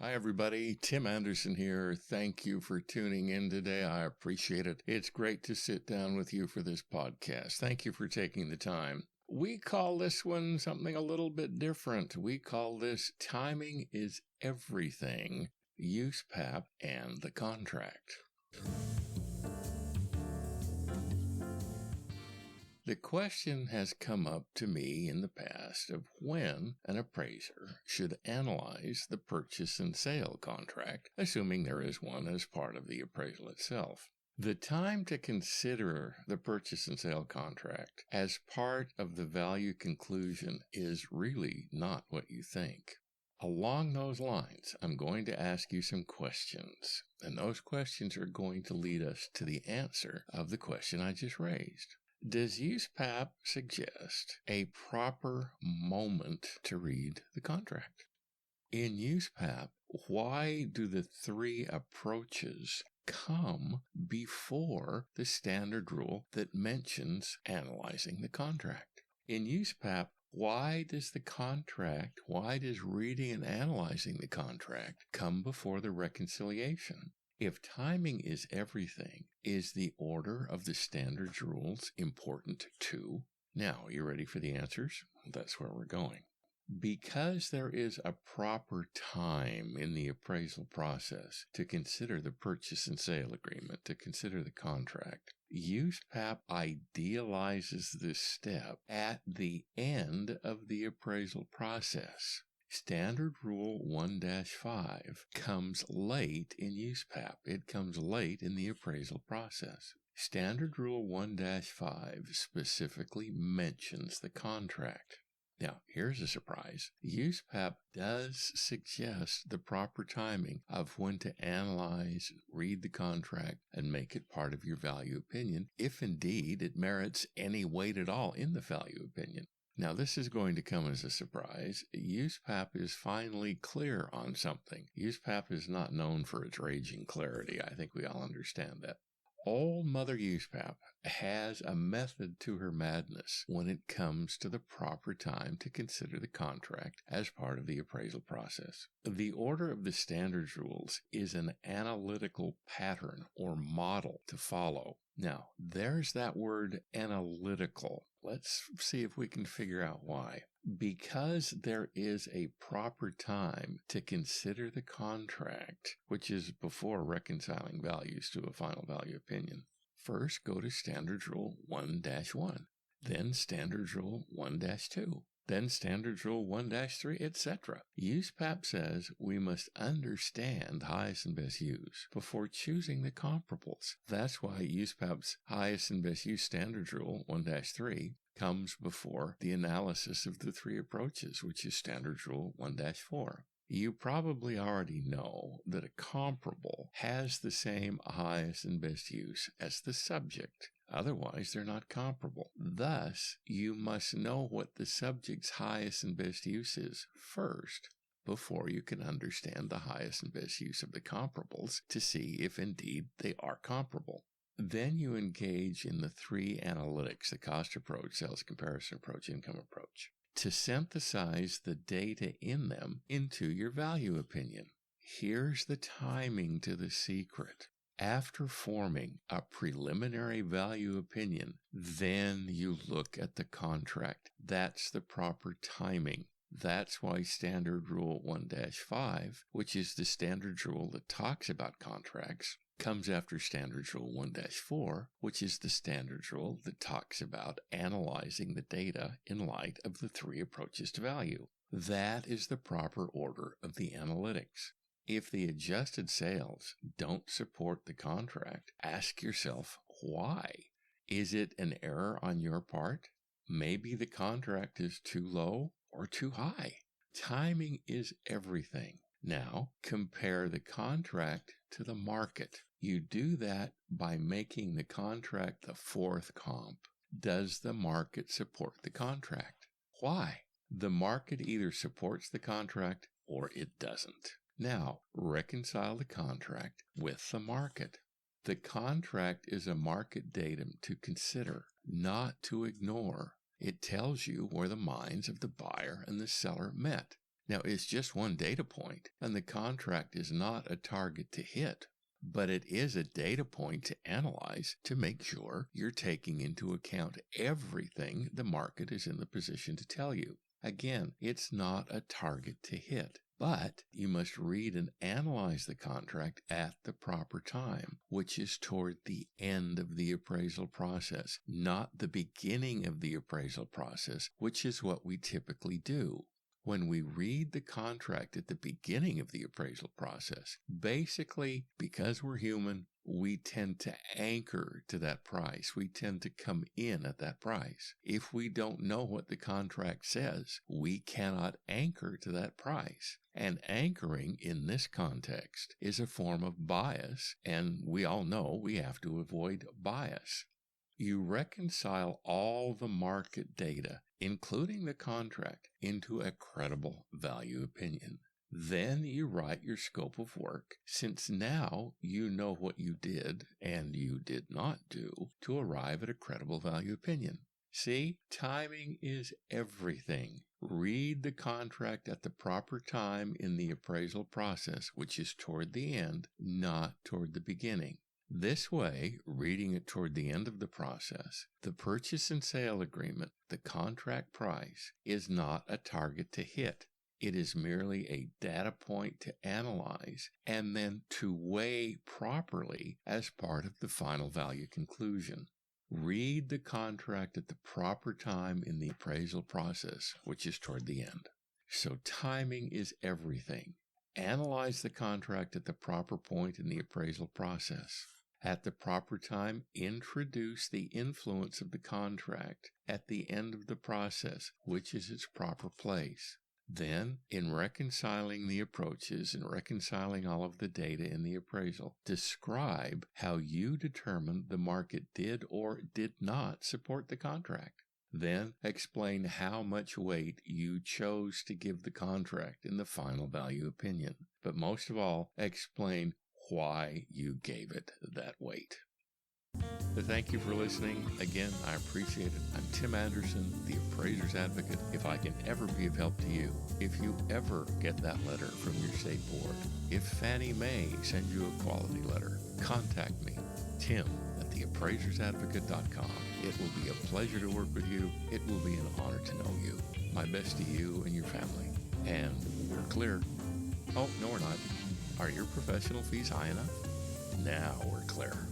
Hi, everybody. Tim Andersen here. Thank you for tuning in today. I appreciate it. It's great to sit down with you for this podcast. Thank you for taking the time. We call this one something a little bit different. We call this Timing is Everything, USPAP and the Contract. The question has come up to me in the past of when an appraiser should analyze the purchase and sale contract, assuming there is one as part of the appraisal itself. The time to consider the purchase and sale contract as part of the value conclusion is really not what you think. Along those lines, I'm going to ask you some questions, and those questions are going to lead us to the answer of the question I just raised. Does USPAP suggest a proper moment to read the contract? In USPAP, why do the three approaches come before the standard rule that mentions analyzing the contract? In USPAP, why does reading and analyzing the contract come before the reconciliation? If timing is everything, is the order of the standards rules important too? Now, you ready for the answers? That's where we're going. Because there is a proper time in the appraisal process to consider the purchase and sale agreement, to consider the contract, USPAP idealizes this step at the end of the appraisal process. Standard Rule 1-5 comes late in USPAP. It comes late in the appraisal process. Standard Rule 1-5 specifically mentions the contract. Now, here's a surprise. USPAP does suggest the proper timing of when to analyze, read the contract, and make it part of your value opinion, if indeed it merits any weight at all in the value opinion. Now, this is going to come as a surprise. USPAP is finally clear on something. USPAP is not known for its raging clarity. I think we all understand that. Old Mother USPAP has a method to her madness when it comes to the proper time to consider the contract as part of the appraisal process. The order of the standards rules is an analytical pattern or model to follow. Now, there's that word analytical. Let's see if we can figure out why. Because there is a proper time to consider the contract, which is before reconciling values to a final value opinion. First, go to Standards Rule 1-1, then Standards Rule 1-2, then Standards Rule 1-3, etc. USPAP says we must understand highest and best use before choosing the comparables. That's why USPAP's highest and best use Standards Rule 1-3 comes before the analysis of the three approaches, which is Standards Rule 1-4. You probably already know that a comparable has the same highest and best use as the subject. Otherwise, they're not comparable. Thus, you must know what the subject's highest and best use is first, before you can understand the highest and best use of the comparables to see if indeed they are comparable. Then you engage in the three analytics, the cost approach, sales comparison approach, income approach, to synthesize the data in them into your value opinion. Here's the timing to the secret. After forming a preliminary value opinion, then you look at the contract. That's the proper timing. That's why Standard Rule 1-5, which is the standards rule that talks about contracts, comes after Standards Rule 1-4, which is the standards rule that talks about analyzing the data in light of the three approaches to value. That is the proper order of the analytics. If the adjusted sales don't support the contract, ask yourself why. Is it an error on your part? Maybe the contract is too low or too high. Timing is everything. Now, compare the contract to the market. You do that by making the contract the fourth comp. Does the market support the contract? Why? The market either supports the contract or it doesn't. Now, reconcile the contract with the market. The contract is a market datum to consider, not to ignore. It tells you where the minds of the buyer and the seller met. Now, it's just one data point, and the contract is not a target to hit, but it is a data point to analyze to make sure you're taking into account everything the market is in the position to tell you. Again, it's not a target to hit, but you must read and analyze the contract at the proper time, which is toward the end of the appraisal process, not the beginning of the appraisal process, which is what we typically do. When we read the contract at the beginning of the appraisal process, basically, because we're human, we tend to anchor to that price. We tend to come in at that price. If we don't know what the contract says, we cannot anchor to that price. And anchoring in this context is a form of bias, and we all know we have to avoid bias. You reconcile all the market data, including the contract, into a credible value opinion. Then you write your scope of work, since now you know what you did and you did not do to arrive at a credible value opinion. See, timing is everything. Read the contract at the proper time in the appraisal process, which is toward the end, not toward the beginning. This way, reading it toward the end of the process, the purchase and sale agreement, the contract price, is not a target to hit. It is merely a data point to analyze and then to weigh properly as part of the final value conclusion. Read the contract at the proper time in the appraisal process, which is toward the end. So timing is everything. Analyze the contract at the proper point in the appraisal process. At the proper time, introduce the influence of the contract at the end of the process, which is its proper place. Then, in reconciling the approaches and reconciling all of the data in the appraisal, describe how you determined the market did or did not support the contract. Then, explain how much weight you chose to give the contract in the final value opinion. But most of all, explain why you gave it that weight. So thank you for listening. Again, I appreciate it. I'm Tim Andersen, the Appraiser's Advocate. If I can ever be of help to you, if you ever get that letter from your state board, if Fannie Mae sends you a quality letter, contact me, tim@theappraisersadvocate.com. It will be a pleasure to work with you. It will be an honor to know you. My best to you and your family. And we're clear. Oh, no, we're not. Are your professional fees high enough? Now we're clear.